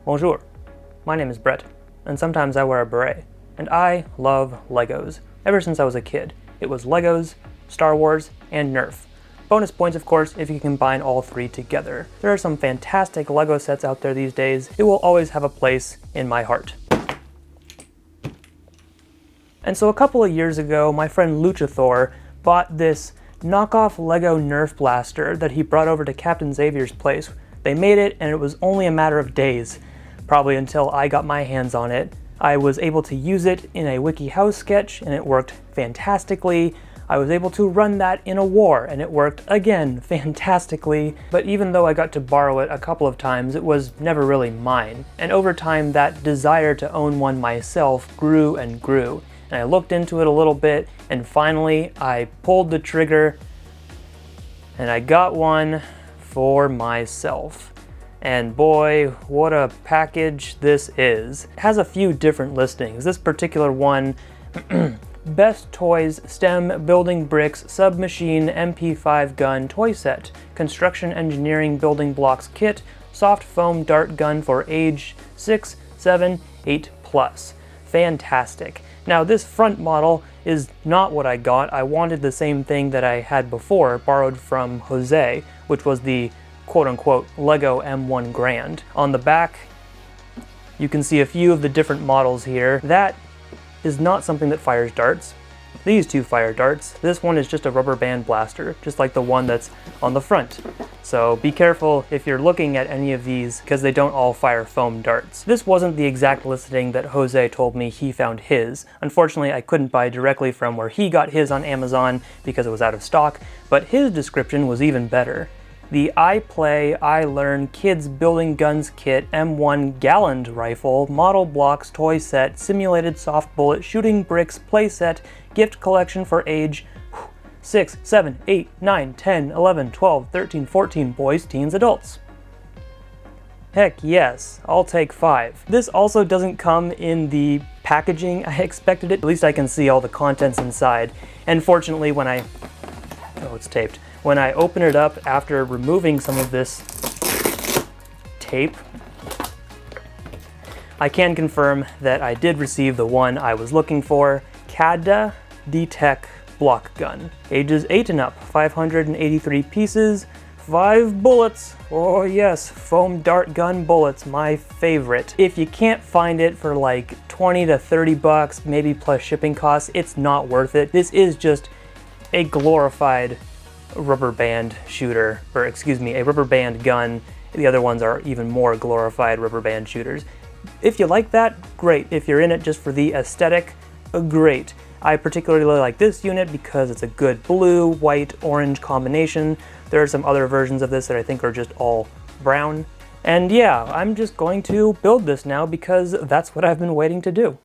Bonjour, my name is Beret, and sometimes I wear a beret, and I love Legos. Ever since I was a kid, it was Legos, Star Wars, and Nerf. Bonus points, of course, if you combine all three together. There are some fantastic Lego sets out there these days. It will always have a place in my heart. And so a couple of years ago, my friend Luchathor bought this knockoff Lego Nerf blaster that he brought over to Captain Xavier's place. They made it, and it was only a matter of days, probably until I got my hands on it. I was able to use it in a WikiHow sketch, and it worked fantastically. I was able to run that in a war, and it worked again fantastically. But even though I got to borrow it a couple of times, it was never really mine. And over time, that desire to own one myself grew and grew. And I looked into it a little bit, and finally I pulled the trigger, and I got one for myself. And boy, what a package this is. It has a few different listings. This particular one, Best Toys STEM Building Bricks Submachine MP5 Gun Toy Set, Construction Engineering Building Blocks Kit, Soft Foam Dart Gun for age 6, 7, 8 plus. Fantastic. Now this front model is not what I got. I wanted the same thing that I had before, borrowed from Jose, which was the quote-unquote Lego M1 Grand. On the back, you can see a few of the different models here. That is not something that fires darts. These two fire darts. This one is just a rubber band blaster, just like the one that's on the front. So be careful if you're looking at any of these, because they don't all fire foam darts. This wasn't the exact listing that Jose told me he found his. Unfortunately, I couldn't buy directly from where he got his on Amazon because it was out of stock, but his description was even better. The I Play, I Learn Kids Building Guns Kit M1 Gallant Rifle Model Blocks Toy Set Simulated Soft Bullet Shooting Bricks Playset Gift Collection for age 6, 7, 8, 9, 10, 11, 12, 13, 14 boys, teens, adults. Heck yes, I'll take 5. This also doesn't come in the packaging I expected it. At least I can see all the contents inside. And fortunately when it's taped. When I open it up after removing some of this tape, I can confirm that I did receive the one I was looking for, Cada Detech block gun. Ages 8 and up, 583 pieces, 5 bullets. Oh yes, foam dart gun bullets, my favorite. If you can't find it for like 20 to 30 bucks, maybe plus shipping costs, it's not worth it. This is just a glorified rubber band shooter, or excuse me, a rubber band gun. The other ones are even more glorified rubber band shooters. If you like that, great. If you're in it just for the aesthetic, great. I particularly like this unit because it's a good blue, white, orange combination. There are some other versions of this that I think are just all brown. And yeah, I'm just going to build this now because that's what I've been waiting to do.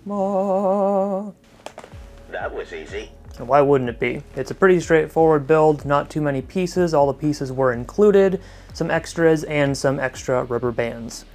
That was easy. And why wouldn't it be? It's a pretty straightforward build, not too many pieces. All the pieces were included, some extras, and some extra rubber bands.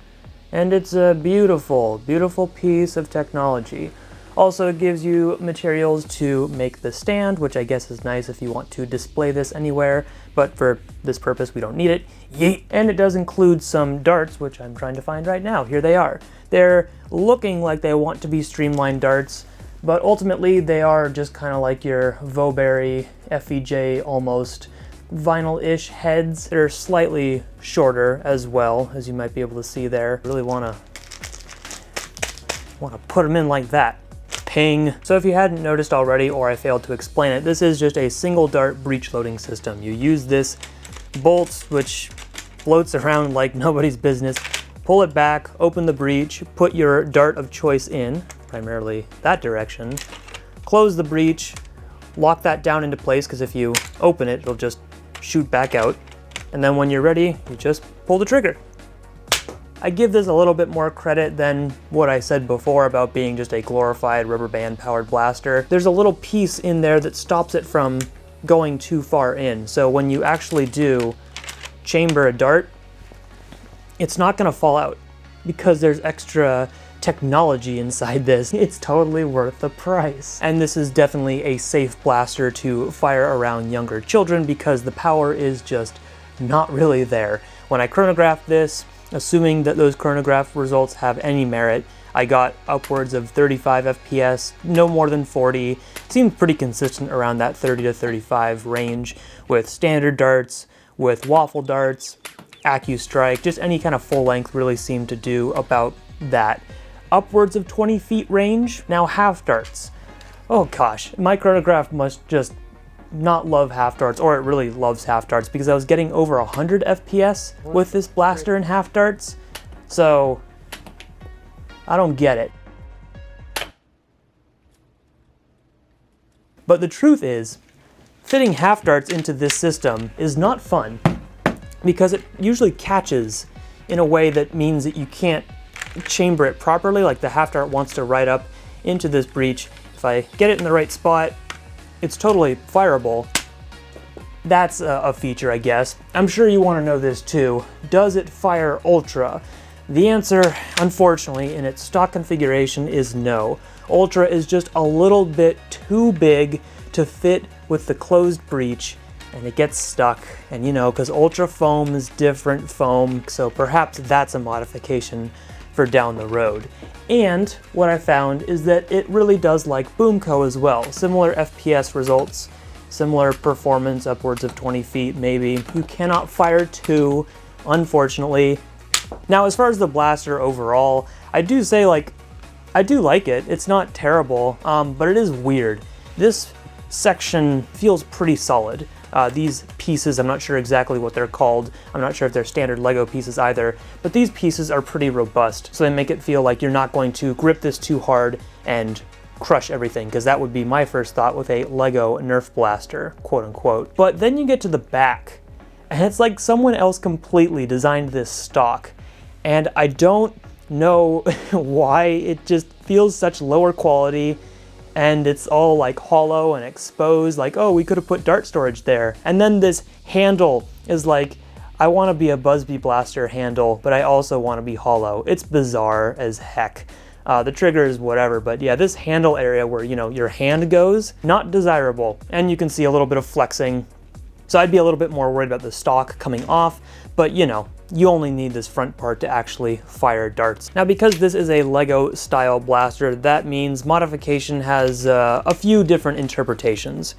And it's a beautiful, beautiful piece of technology. Also, it gives you materials to make the stand, which I guess is nice if you want to display this anywhere, but for this purpose, we don't need it. Yeet! And it does include some darts, which I'm trying to find right now. Here they are. They're looking like they want to be streamlined darts, but ultimately they are just kind of like your Vauberry FEJ almost vinyl-ish heads. They're slightly shorter as well, as you might be able to see there. Really want to put them in like that. Ping. So if you hadn't noticed already, or I failed to explain it, this is just a single dart breech loading system. You use this bolt, which floats around like nobody's business, pull it back, open the breech, put your dart of choice in, primarily that direction, close the breech, lock that down into place, because if you open it, it'll just shoot back out. And then when you're ready, you just pull the trigger. I give this a little bit more credit than what I said before about being just a glorified rubber band powered blaster. There's a little piece in there that stops it from going too far in. So when you actually do chamber a dart, it's not gonna fall out because there's extra technology inside this. It's totally worth the price. And this is definitely a safe blaster to fire around younger children because the power is just not really there. When I chronographed this, assuming that those chronograph results have any merit, I got upwards of 35 FPS, no more than 40. It seemed pretty consistent around that 30 to 35 range with standard darts, with waffle darts, AccuStrike, just any kind of full length really seemed to do about that. Upwards of 20 feet range, now half darts. Oh gosh, my chronograph must just not love half darts, or it really loves half darts, because I was getting over 100 FPS with this blaster and half darts, so I don't get it. But the truth is, fitting half darts into this system is not fun, because it usually catches in a way that means that you can't chamber it properly, like the half dart wants to ride up into this breech. If I get it in the right spot, it's totally fireable. That's a feature, I guess. I'm sure you want to know this too. Does it fire Ultra? The answer, unfortunately, in its stock configuration is no. Ultra is just a little bit too big to fit with the closed breech, and it gets stuck. And you know, because Ultra foam is different foam, so perhaps that's a modification for down the road. And what I found is that it really does like Boomco as well. Similar FPS results, similar performance, upwards of 20 feet maybe. You cannot fire two, unfortunately. Now, as far as the blaster overall, I do say, like, I do like it. It's not terrible, but it is weird. This section feels pretty solid. These pieces, I'm not sure exactly what they're called. I'm not sure if they're standard Lego pieces either, but these pieces are pretty robust, so they make it feel like you're not going to grip this too hard and crush everything, because that would be my first thought with a Lego Nerf blaster, quote unquote. But then you get to the back, and it's like someone else completely designed this stock, and I don't know why it just feels such lower quality, and it's all like hollow and exposed, like, oh, we could have put dart storage there. And then this handle is like, I want to be a Busby blaster handle, but I also want to be hollow. It's bizarre as heck. The trigger is whatever, but yeah, this handle area where, you know, your hand goes, not desirable. And you can see a little bit of flexing. So I'd be a little bit more worried about the stock coming off, but you know, you only need this front part to actually fire darts. Now, because this is a Lego style blaster, that means modification has a few different interpretations.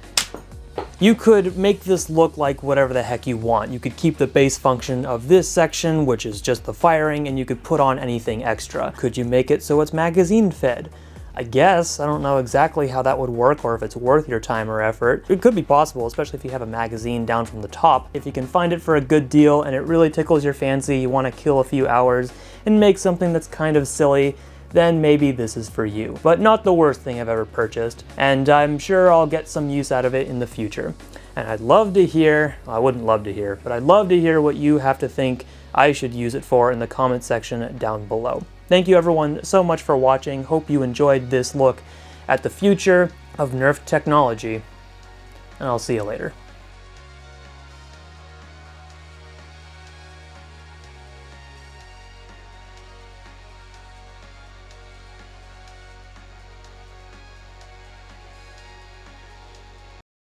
You could make this look like whatever the heck you want. You could keep the base function of this section, which is just the firing, and you could put on anything extra. Could you make it so it's magazine fed? I guess. I don't know exactly how that would work or if it's worth your time or effort. It could be possible, especially if you have a magazine down from the top. If you can find it for a good deal and it really tickles your fancy, you want to kill a few hours and make something that's kind of silly, then maybe this is for you. But not the worst thing I've ever purchased, and I'm sure I'll get some use out of it in the future. And I'd love to hear, well, I wouldn't love to hear, but I'd love to hear what you have to think I should use it for in the comment section down below. Thank you everyone so much for watching. Hope you enjoyed this look at the future of Nerf technology, and I'll see you later.